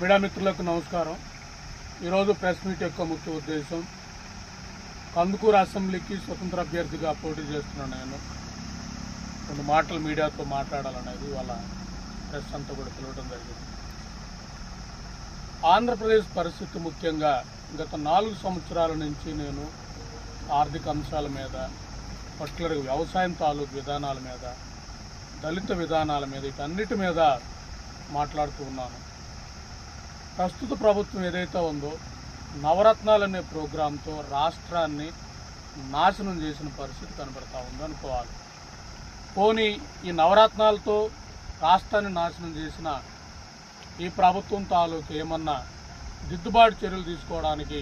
Media మిత్రులకు నమస్కారం. ఈరోజు ప్రెస్ మీట్ యొక్క ముఖ్య ఉద్దేశం, కందుకూరు అసెంబ్లీకి స్వతంత్ర అభ్యర్థిగా పోటీ చేస్తున్న నేను కొన్ని మాటలు మీడియాతో మాట్లాడాలనేది వాళ్ళ ప్రెస్ అంతా కూడా పిలవడం జరిగింది. ఆంధ్రప్రదేశ్ పరిస్థితి ముఖ్యంగా గత 4 సంవత్సరాల నుంచి నేను ఆర్థిక అంశాల మీద, పర్టికులర్గా వ్యవసాయం తాలూకు విధానాల మీద, దళిత విధానాల మీద, వీటన్నిటి మీద మాట్లాడుతూ ఉన్నాను. ప్రస్తుత ప్రభుత్వం ఏదైతే ఉందో నవరత్నాలు అనే ప్రోగ్రాంతో రాష్ట్రాన్ని నాశనం చేసిన పరిస్థితి కనబడతా ఉంది అనుకోవాలి. పోనీ ఈ నవరత్నాలతో రాష్ట్రాన్ని నాశనం చేసిన ఈ ప్రభుత్వం తాలూకు ఏమన్నా దిద్దుబాటు చర్యలు తీసుకోవడానికి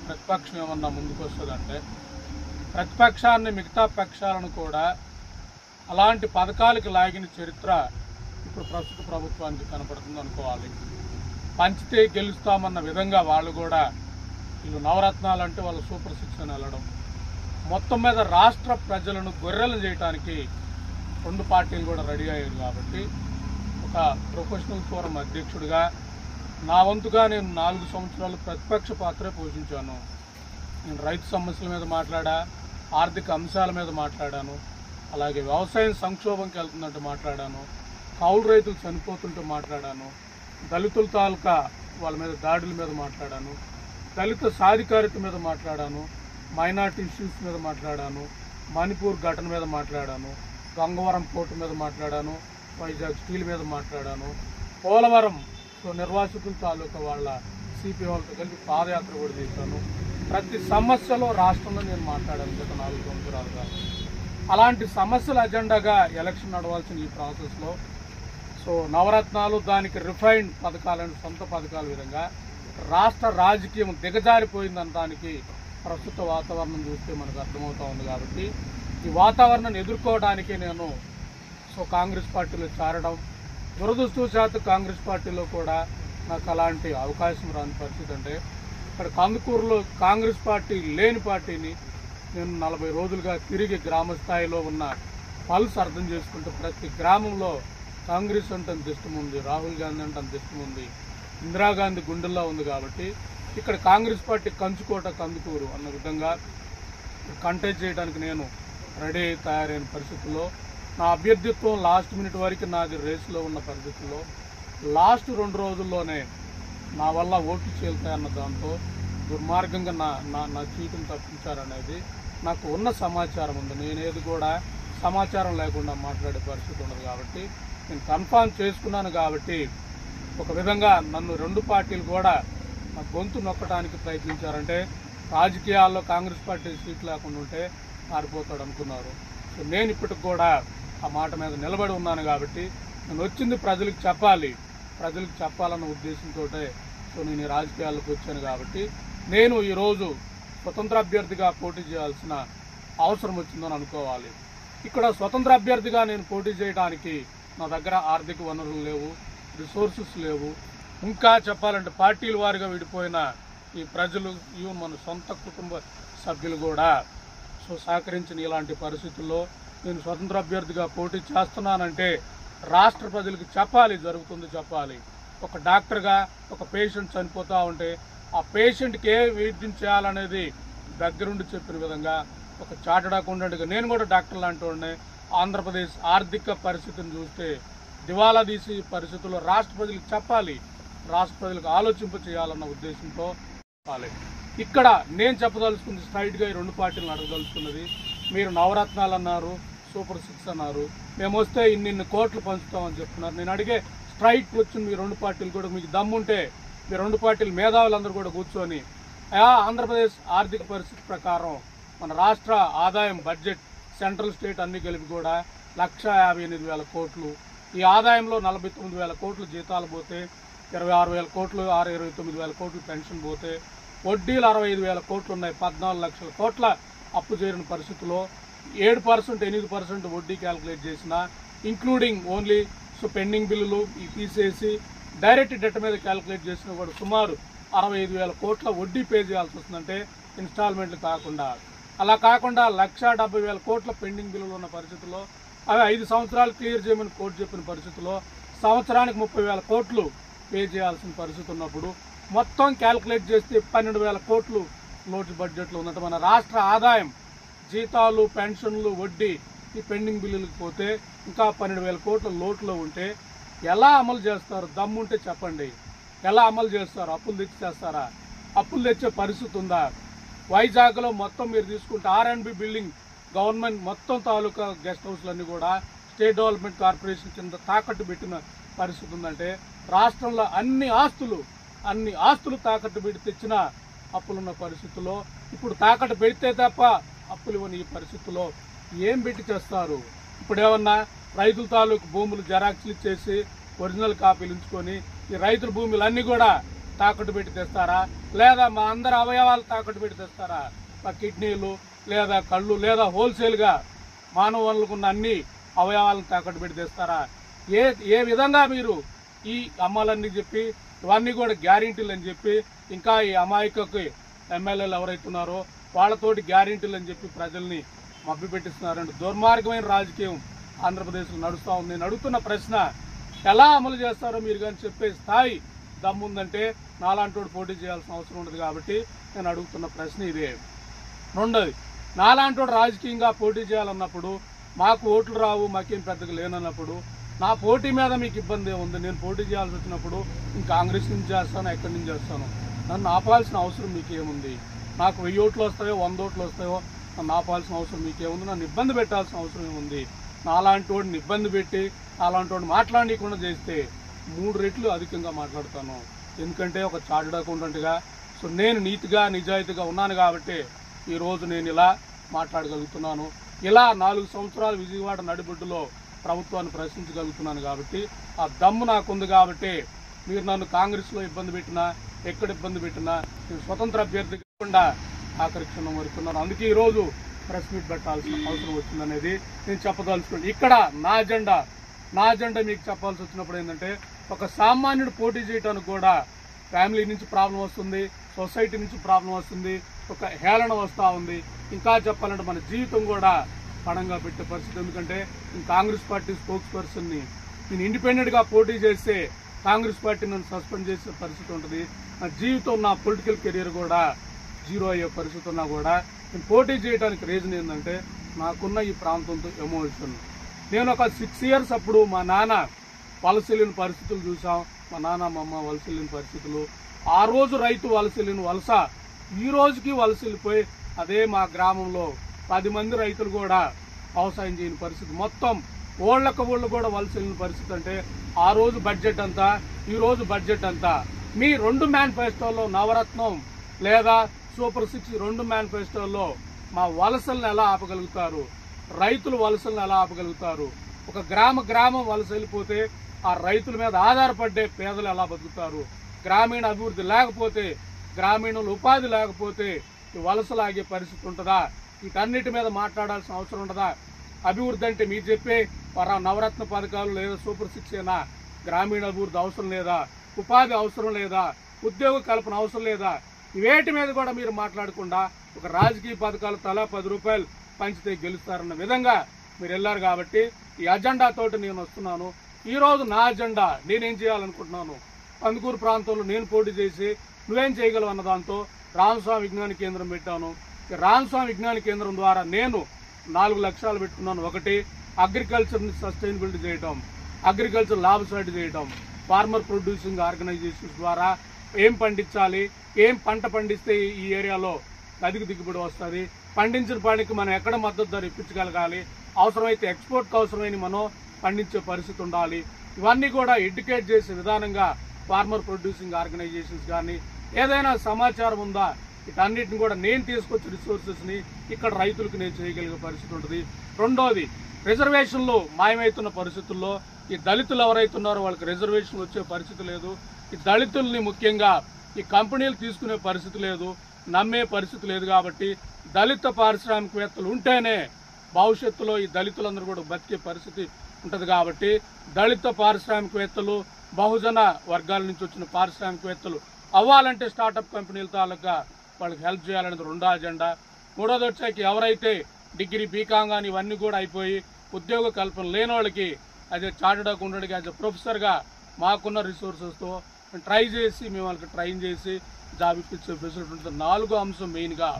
ప్రతిపక్షం ఏమన్నా ముందుకు వస్తుందంటే, ప్రతిపక్షాన్ని మిగతా పక్షాలను కూడా అలాంటి పథకాలకి లాగిన చరిత్ర ఇప్పుడు ప్రస్తుత ప్రభుత్వానికి కనపడుతుంది అనుకోవాలి. పంచితే గెలుస్తామన్న విధంగా వాళ్ళు కూడా వీళ్ళు నవరత్నాలు అంటే వాళ్ళు సూపర్ 6 అని వెళ్ళడం, మొత్తం మీద రాష్ట్ర ప్రజలను గొర్రెలు చేయడానికి 2 పార్టీలు కూడా రెడీ అయ్యారు. కాబట్టి ఒక ప్రొఫెషనల్ ఫోరం అధ్యక్షుడిగా నా వంతుగా నేను 4 సంవత్సరాలు ప్రతిపక్ష పాత్రే పోషించాను. నేను రైతు సమస్యల మీద మాట్లాడా, ఆర్థిక అంశాల మీద మాట్లాడాను, అలాగే వ్యవసాయం సంక్షోభంకి వెళ్తుందంటూ మాట్లాడాను, కౌలు రైతులు చనిపోతుంటూ మాట్లాడాను, దళితుల తాలూకా వాళ్ళ మీద దాడుల మీద మాట్లాడాను, దళిత సాధికారిత మీద మాట్లాడాను, మైనార్టీ ఇష్యూస్ మీద మాట్లాడాను, మణిపూర్ ఘటన మీద మాట్లాడాను, గంగవరం పోర్టు మీద మాట్లాడాను, వైజాగ్ స్టీల్ మీద మాట్లాడాను, పోలవరం నిర్వాసితుల తాలూకా వాళ్ళ సిపి వాళ్ళతో కలిపి పాదయాత్ర కూడా చేశాను. ప్రతి సమస్యలో రాష్ట్రంలో నేను మాట్లాడాను గత 4 సంవత్సరాలుగా. అలాంటి సమస్యల అజెండాగా ఎలక్షన్ నడవాల్సిన ఈ ప్రాసెస్లో నవరత్నాలు, దానికి రిఫైన్డ్ పథకాలను, సొంత పథకాల విధంగా రాష్ట్ర రాజకీయం దిగజారిపోయిందనడానికి ప్రస్తుత వాతావరణం చూస్తే మనకు అర్థమవుతూ ఉంది. కాబట్టి ఈ వాతావరణాన్ని ఎదుర్కోవడానికి నేను కాంగ్రెస్ పార్టీలో చేరడం, దురదృష్టవశాత్తు కాంగ్రెస్ పార్టీలో కూడా నాకు అలాంటి అవకాశం రాని పరిస్థితి. అంటే ఇక్కడ కందుకూరులో కాంగ్రెస్ పార్టీ లేని పార్టీని నేను 40 రోజులుగా తిరిగి గ్రామ స్థాయిలో ఉన్న పల్స్ అర్థం చేసుకుంటూ ప్రతి గ్రామంలో కాంగ్రెస్ అంటే అంత ఇష్టం ఉంది, రాహుల్ గాంధీ అంటే అంత ఇష్టం ఉంది, ఇందిరాగాంధీ గుండెల్లో ఉంది. కాబట్టి ఇక్కడ కాంగ్రెస్ పార్టీ కంచుకోట కందుకూరు అన్న విధంగా కంటెస్ట్ చేయడానికి నేను రెడీ తయారైన పరిస్థితుల్లో, నా అభ్యర్థిత్వం లాస్ట్ మినిట్ వరకు నాది రేసులో ఉన్న పరిస్థితుల్లో లాస్ట్ 2 రోజుల్లోనే నా వల్ల ఓట్లు చేలుతాయన్న దాంతో దుర్మార్గంగా నా చీటును తప్పించారనేది నాకు ఉన్న సమాచారం ఉంది. నేనేది కూడా సమాచారం లేకుండా మాట్లాడే పరిస్థితి ఉండదు. కాబట్టి నేను కన్ఫామ్ చేసుకున్నాను. కాబట్టి ఒక విధంగా నన్ను 2 పార్టీలు కూడా నా గొంతు నొక్కడానికి ప్రయత్నించారంటే, రాజకీయాల్లో కాంగ్రెస్ పార్టీ సీట్ లేకుండా ఉంటే మారిపోతాడు అనుకున్నారు. నేను ఇప్పటికి కూడా ఆ మాట మీద నిలబడి ఉన్నాను. కాబట్టి నేను వచ్చింది ప్రజలకు చెప్పాలన్న ఉద్దేశంతో నేను ఈ రాజకీయాల్లోకి వచ్చాను. కాబట్టి నేను ఈరోజు స్వతంత్ర అభ్యర్థిగా పోటీ చేయాల్సిన అవసరం వచ్చిందని అనుకోవాలి. ఇక్కడ స్వతంత్ర అభ్యర్థిగా నేను పోటీ చేయడానికి నా దగ్గర ఆర్థిక వనరులు లేవు, రిసోర్సెస్ లేవు. ఇంకా చెప్పాలంటే పార్టీల వారిగా విడిపోయిన ఈ ప్రజలు, ఈవెన్ మన సొంత కుటుంబ సభ్యులు కూడా సహకరించిన ఇలాంటి పరిస్థితుల్లో నేను స్వతంత్ర అభ్యర్థిగా పోటీ చేస్తున్నానంటే రాష్ట్ర ప్రజలకు జరుగుతుంది చెప్పాలి. ఒక డాక్టర్గా ఒక పేషెంట్ చనిపోతూ ఉంటే ఆ పేషెంట్కి ఏ వైద్యం చేయాలనేది దగ్గరుండి చెప్పిన విధంగా, ఒక చార్టర్డ్ అకౌంటెంట్గా నేను కూడా డాక్టర్ లాంటి వాడిని. ఆంధ్రప్రదేశ్ ఆర్థిక పరిస్థితిని చూస్తే దివాలా తీసి పరిస్థితుల్లో రాష్ట్ర ప్రజలకు రాష్ట్ర ప్రజలకు ఆలోచింప చేయాలన్న ఉద్దేశంతో చెప్పాలి. ఇక్కడ నేను చెప్పదలుచుకుంది స్ట్రైట్గా ఈ 2 పార్టీలను అడగదలుచుకున్నది, మీరు నవరత్నాలు అన్నారు, సూపర్ 6 అన్నారు, మేము వస్తే ఇన్ని కోట్లు పంచుతామని చెప్తున్నారు. నేను అడిగే స్ట్రైట్ క్వశ్చన్, మీ 2 పార్టీలు కూడా మీకు దమ్ముంటే మీ 2 పార్టీలు మేధావులందరూ కూడా కూర్చొని ఆంధ్రప్రదేశ్ ఆర్థిక పరిస్థితి ప్రకారం మన రాష్ట్ర ఆదాయం బడ్జెట్ సెంట్రల్ స్టేట్ అన్ని కలిపి కూడా 1,58,000 కోట్లు, ఈ ఆదాయంలో 49,000 కోట్లు జీతాలు పోతే, 26,000 కోట్లు 29,000 కోట్లు పెన్షన్ పోతే, వడ్డీలు 65,000 కోట్లు ఉన్నాయి, 14 లక్షల కోట్ల అప్పు చేరిన పరిస్థితుల్లో 7% 8% వడ్డీ క్యాల్కులేట్ చేసిన, ఇంక్లూడింగ్ ఓన్లీ పెండింగ్ బిల్లులు ఈ తీసేసి డైరెక్ట్ డెట్ మీద క్యాల్కులేట్ చేసినా కూడా సుమారు 65,000 కోట్ల వడ్డీ పే చేయాల్సి వస్తుందంటే ఇన్స్టాల్మెంట్లు కాకుండా. అలా కాకుండా 1,70,000 కోట్ల పెండింగ్ బిల్లులు ఉన్న పరిస్థితుల్లో అవి 5 సంవత్సరాలు క్లియర్ చేయమని కోర్టు చెప్పిన పరిస్థితుల్లో సంవత్సరానికి 30,000 కోట్లు పే చేయాల్సిన పరిస్థితి ఉన్నప్పుడు మొత్తం క్యాల్కులేట్ చేస్తే 12,000 కోట్లు లోటు బడ్జెట్లో ఉందంటే మన రాష్ట్ర ఆదాయం జీతాలు పెన్షన్లు వడ్డీ ఈ పెండింగ్ బిల్లులకు పోతే ఇంకా 12,000 కోట్ల లోటులో ఉంటే ఎలా అమలు చేస్తారు? దమ్ముంటే చెప్పండి, ఎలా అమలు చేస్తారు? అప్పులు తెచ్చి చేస్తారా? అప్పులు తెచ్చే పరిస్థితి ఉందా? వైజాగ్లో మొత్తం మీరు తీసుకుంటే R&B బిల్డింగ్ గవర్నమెంట్ మొత్తం తాలూకా గెస్ట్ హౌస్లన్నీ కూడా స్టేట్ డెవలప్మెంట్ కార్పొరేషన్ కింద తాకట్టు పెట్టిన పరిస్థితి ఉందంటే రాష్ట్రంలో అన్ని ఆస్తులు తాకట్టు పెట్టి తెచ్చిన అప్పులున్న పరిస్థితుల్లో ఇప్పుడు తాకట్టు పెడితే తప్ప అప్పులు ఇవ్వని ఈ పరిస్థితుల్లో ఏం పెట్టి చేస్తారు? ఇప్పుడు ఏమన్నా రైతుల తాలూకు భూములు జెరాక్స్లు ఇచ్చేసి ఒరిజినల్ కాపీలు ఉంచుకొని ఈ రైతుల భూములన్నీ కూడా తాకట్టు పెట్టి తెస్తారా? లేదా మా అందరి అవయవాలు తాకట్టు పెట్టి తెస్తారా? మా కిడ్నీలు లేదా కళ్ళు లేదా హోల్సేల్గా మానవ వనరులకు ఉన్న అన్ని అవయవాలను తాకట్టు పెట్టి తెస్తారా? ఏ విధంగా మీరు ఈ అమ్మాలన్నీ చెప్పి ఇవన్నీ కూడా గ్యారెంటీలు అని చెప్పి ఇంకా ఈ అమాయకకి ఎమ్మెల్యేలు ఎవరైతున్నారో వాళ్ళతోటి గ్యారెంటీలు అని చెప్పి ప్రజల్ని మభ్యపెట్టిస్తున్నారంటే దుర్మార్గమైన రాజకీయం ఆంధ్రప్రదేశ్లో నడుస్తూ ఉంది. నేను అడుగుతున్న ప్రశ్న, ఎలా అమలు చేస్తారో మీరు కానీ చెప్పే స్థాయి దమ్ముందంటే నాలాంటోడు పోటీ చేయాల్సిన అవసరం ఉండదు. కాబట్టి నేను అడుగుతున్న ప్రశ్న ఇదే. రెండోది, నాలాంటోడు రాజకీయంగా పోటీ చేయాలన్నప్పుడు మాకు ఓట్లు రావు, మాకేం పెద్దగా లేనన్నప్పుడు నా పోటీ మీద మీకు ఇబ్బంది ఏముంది? నేను పోటీ చేయాల్సి వచ్చినప్పుడు నేను కాంగ్రెస్ నుంచి చేస్తాను, ఎక్కడి నుంచి చేస్తాను? నన్ను ఆపాల్సిన అవసరం మీకేముంది? నాకు 1000 ఓట్లు వస్తాయో 100 ఓట్లు వస్తాయో నన్ను ఆపాల్సిన అవసరం మీకేముంది? నన్ను ఇబ్బంది పెట్టాల్సిన అవసరం ఏముంది? నాలాంటి వాడిని ఇబ్బంది పెట్టి నాలాంటి వాడిని మాట్లాడకుండా చేస్తే 3 రెట్లు అధికంగా మాట్లాడతాను. ఎందుకంటే ఒక చార్టెడ్ అకౌంటెంట్గా నేను నీతిగా నిజాయితీగా ఉన్నాను కాబట్టి ఈరోజు నేను ఇలా మాట్లాడగలుగుతున్నాను. ఇలా 4 సంవత్సరాలు విజయవాడ నడిబొడ్డులో ప్రభుత్వాన్ని ప్రశ్నించగలుగుతున్నాను కాబట్టి ఆ దమ్ము నాకుంది. కాబట్టి మీరు నన్ను కాంగ్రెస్లో ఇబ్బంది పెట్టినా ఎక్కడ ఇబ్బంది పెట్టినా నేను స్వతంత్ర అభ్యర్థి కాకుండా ఆఖరి క్షణం వరకున్నాను. అందుకే ఈరోజు ప్రెస్ మీట్ పెట్టాల్సిన అవసరం వచ్చిందనేది నేను చెప్పదలుచుకోండి. ఇక్కడ నా అజెండా మీకు చెప్పాల్సి వచ్చినప్పుడు ఏంటంటే, ఒక సామాన్యుడు పోటీ చేయడానికి కూడా ఫ్యామిలీ నుంచి ప్రాబ్లం వస్తుంది, సొసైటీ నుంచి ప్రాబ్లం వస్తుంది, ఒక హేళన వస్తూ ఉంది. ఇంకా చెప్పాలంటే మన జీవితం కూడా పణంగా పెట్టే పరిస్థితి. ఎందుకంటే నేను కాంగ్రెస్ పార్టీ స్పోక్స్ పర్సన్ని, నేను ఇండిపెండెంట్గా పోటీ చేస్తే కాంగ్రెస్ పార్టీ నన్ను సస్పెండ్ చేసే పరిస్థితి ఉంటుంది. నా జీవితం, నా పొలిటికల్ కెరీర్ కూడా జీరో అయ్యే పరిస్థితి ఉన్నా కూడా నేను పోటీ చేయడానికి రీజన్ ఏంటంటే నాకున్న ఈ ప్రాంతంతో ఎమోషన్. నేను ఒక 6 ఇయర్స్ అప్పుడు మా నాన్న వలస వెళ్ళిన పరిస్థితులు చూసాం. మా నాన్న మా అమ్మ వలస వెళ్ళిన పరిస్థితులు, ఆ రోజు రైతు వలస వెళ్ళిన వలస ఈ రోజుకి వలస వెళ్ళిపోయి అదే మా గ్రామంలో 10 మంది రైతులు కూడా వ్యవసాయం చేయని పరిస్థితి, మొత్తం ఓళ్ళకు కూడా వలస వెళ్ళిన పరిస్థితి. అంటే ఆ రోజు బడ్జెట్ అంతా, ఈ రోజు బడ్జెట్ అంతా. మీ 2 మేనిఫెస్టోల్లో నవరత్నం లేదా సూపర్ 6 2 మేనిఫెస్టోల్లో మా వలసలను ఎలా ఆపగలుగుతారు? రైతులు వలసలను ఎలా ఆపగలుగుతారు? ఒక గ్రామం వలస వెళ్ళిపోతే ఆ రైతుల మీద ఆధారపడ్డే పేదలు ఎలా బతుకుతారు? గ్రామీణ అభివృద్ధి లేకపోతే, గ్రామీణులు ఉపాధి లేకపోతే ఈ వలసలాగే పరిస్థితి ఉంటుందా? వీటన్నిటి మీద మాట్లాడాల్సిన అవసరం ఉండదా? అభివృద్ధి అంటే మీరు చెప్పే నవరత్న పథకాలు లేదా సూపర్ 6 అయినా గ్రామీణ అభివృద్ధి అవసరం లేదా? ఉపాధి అవసరం లేదా? ఉద్యోగ కల్పన అవసరం లేదా? ఇవేటి మీద కూడా మీరు మాట్లాడకుండా ఒక రాజకీయ పథకాలు తలా 10 రూపాయలు పంచితే గెలుస్తారన్న విధంగా మీరు వెళ్ళారు. కాబట్టి ఈ అజెండాతోటి నేను వస్తున్నాను. ఈ రోజు నా అజెండా, నేనేం చేయాలనుకుంటున్నాను, కందుకూరు ప్రాంతంలో నేను పోటీ చేసి నువ్వేం చేయగలవు అన్న దాంతో రామస్వామి విజ్ఞాన కేంద్రం పెట్టాను. రామస్వామి విజ్ఞాన కేంద్రం ద్వారా నేను 4 లక్ష్యాలు పెట్టుకున్నాను. ఒకటి, అగ్రికల్చర్ని సస్టైనబిలిటీ చేయటం, అగ్రికల్చర్ లాభసాటి చేయటం, ఫార్మర్ ప్రొడ్యూసింగ్ ఆర్గనైజేషన్స్ ద్వారా ఏం పండించాలి, ఏం పంట పండిస్తే ఈ ఏరియాలో అధిక దిగుబడి వస్తుంది, పండించిన పంటకి మనం ఎక్కడ మద్దతు ధర ఇప్పించగలగాలి, అవసరమైతే ఎక్స్పోర్ట్కి అవసరమైన మనం పండించే పరిస్థితి ఉండాలి. ఇవన్నీ కూడా ఎడ్యుకేట్ చేసే విధానంగా ఫార్మర్ ప్రొడ్యూసింగ్ ఆర్గనైజేషన్స్ కానీ ఏదైనా సమాచారం ఉందా, వీటన్నిటిని కూడా నేను తీసుకొచ్చే రిసోర్సెస్ని ఇక్కడ రైతులకు నేను చేయగలిగే పరిస్థితి ఉంటుంది. రెండోది, రిజర్వేషన్లు మాయమవుతున్న పరిస్థితుల్లో ఈ దళితులు ఎవరైతున్నారో వాళ్ళకి రిజర్వేషన్ వచ్చే పరిస్థితి లేదు. ఈ దళితుల్ని ముఖ్యంగా ఈ కంపెనీలు తీసుకునే పరిస్థితి లేదు, నమ్మే పరిస్థితి లేదు. కాబట్టి దళిత పారిశ్రామికవేత్తలు ఉంటేనే భవిష్యత్తులో ఈ దళితులందరూ కూడా బతికే పరిస్థితి ఉంటుంది. కాబట్టి దళిత పారిశ్రామికవేత్తలు, బహుజన వర్గాల నుంచి వచ్చిన పారిశ్రామికవేత్తలు అవ్వాలంటే స్టార్టప్ కంపెనీల తాలూకా వాళ్ళకి హెల్ప్ చేయాలనేది రెండో అజెండా. మూడోది వచ్చాక ఎవరైతే డిగ్రీ బీకాం కానీ ఇవన్నీ కూడా అయిపోయి ఉద్యోగ కల్పన లేని వాళ్ళకి అదే చార్టెడ్ అకౌంటెంట్గా యాజ్ ఎ ప్రొఫెసర్గా మాకున్న రిసోర్సెస్తో ట్రై చేసి మేము వాళ్ళకి ట్రైన్ చేసి జాబ్ ఇప్పించే ఫెసిలిటీ ఉంటుంది. 4వ అంశం మెయిన్గా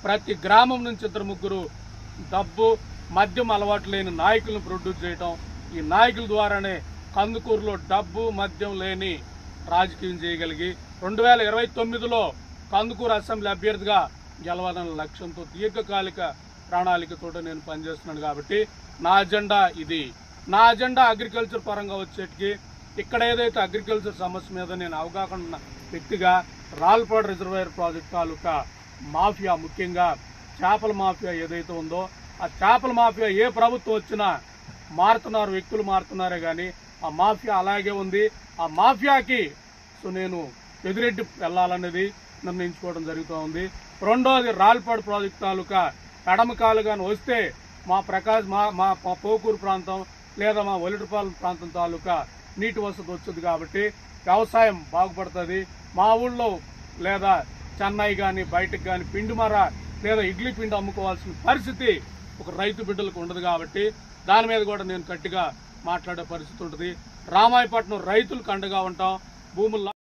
ప్రతి గ్రామం నుంచి 2-3 డబ్బు మద్యం అలవాటు లేని నాయకులను ప్రొడ్యూస్ చేయటం. ఈ నాయకుల ద్వారానే కందుకూరులో డబ్బు మద్యం లేని రాజకీయం చేయగలిగి 2029లో కందుకూరు అసెంబ్లీ అభ్యర్థిగా గెలవాలన్న లక్ష్యంతో దీర్ఘకాలిక ప్రణాళికతో నేను పనిచేస్తున్నాను. కాబట్టి నా అజెండా ఇది. నా అజెండా అగ్రికల్చర్ పరంగా వచ్చేటికి ఇక్కడ ఏదైతే అగ్రికల్చర్ సమస్య మీద నేను అవగాహన ఉన్న వ్యక్తిగా రాళ్పాడు రిజర్వాయర్ ప్రాజెక్ట్ తాలూకా మాఫియా, ముఖ్యంగా చేపల మాఫియా ఏదైతే ఉందో ఆ చేపల మాఫియా ఏ ప్రభుత్వం వచ్చినా మారుతున్నారు, వ్యక్తులు మారుతున్నారే కానీ ఆ మాఫియా అలాగే ఉంది. ఆ మాఫియాకి నేను ఎదురెడ్డి వెళ్లాలనేది నిర్ణయించుకోవడం జరుగుతూ ఉంది. రెండోది రాళ్పాడు ప్రాజెక్టు తాలూకా ఎడమకాలుగాను వస్తే మా పోకూరు ప్రాంతం లేదా మా ఒలిటిపాలెం ప్రాంతం తాలూకా నీటి వసతి వస్తుంది. కాబట్టి వ్యవసాయం బాగుపడుతుంది. మా ఊళ్ళో లేదా చెన్నై కానీ బయటకు కానీ పిండిమర లేదా ఇడ్లీ పిండి అమ్ముకోవాల్సిన పరిస్థితి ఒక రైతు బిడ్డలకు ఉండదు. కాబట్టి దాని మీద కూడా నేను గట్టిగా మాట్లాడే పరిస్థితి ఉంటుంది. రామాయపట్నం రైతులకు అండగా ఉంటాం. భూముల్లో